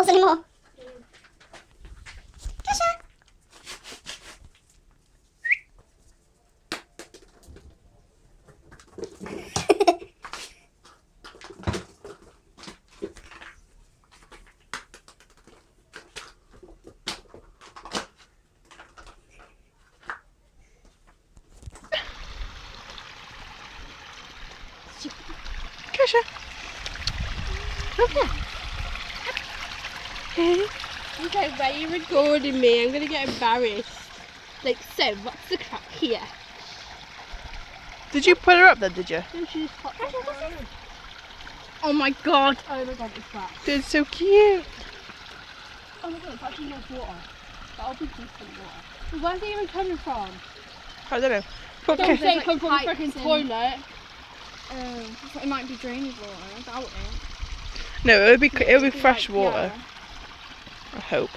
balls anymore. Kesha. Kesha. Okay. Okay, why are you recording me? I'm gonna get embarrassed. Like, so, what's the crack here? Did you put her up then, did you? No, she just popped up. Oh my god! Oh my god, it's flat. It's so cute. Oh my god, it's actually not water. That'll be decent water. But where's it even coming from? I don't know. Put Don't Ke- say it come from the freaking toilet. It might be drainage water. I doubt it. No, it'll be fresh water. Yeah. I hope.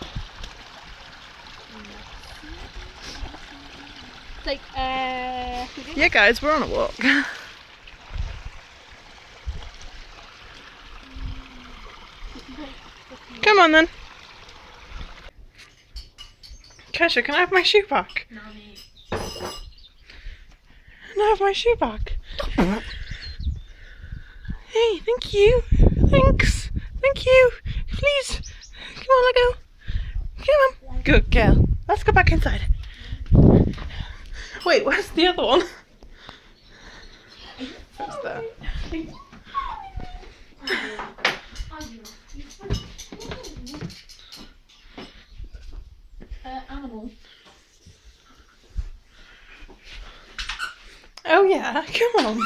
It's like, Yeah, guys, we're on a walk. Come on then. Kesha, can I have my shoe back? No, mate. Can I have my shoe back? Hey, thank you. Thanks. Thank you. Please. Come on, let go. Come on. Good girl. Let's go back inside. Wait, where's the other one? It's there. Animal. Oh yeah, come on.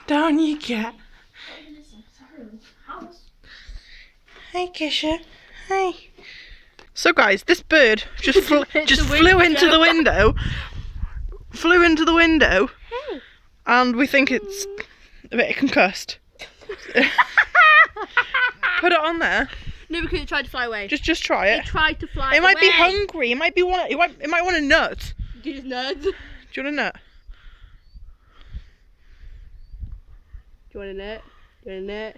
Down you get. Hey Kesha. Hey. So guys, this bird just flew into the window. Flew into the window. hey. And we think it's a bit concussed. Put it on there. No, because it tried to fly away. Just try it. It tried to fly away. It might be hungry. It might want a nut. These nerds. Do you want a nut? Do you want a nut? Do you want a nut?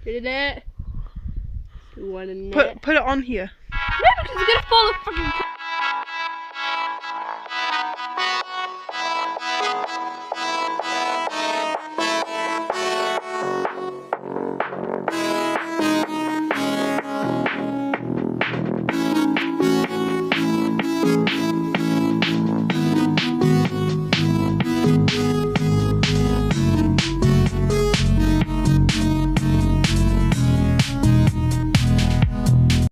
Do you want a nut? Do you want a nut? Put it on here. No, because it's gonna fall off fucking.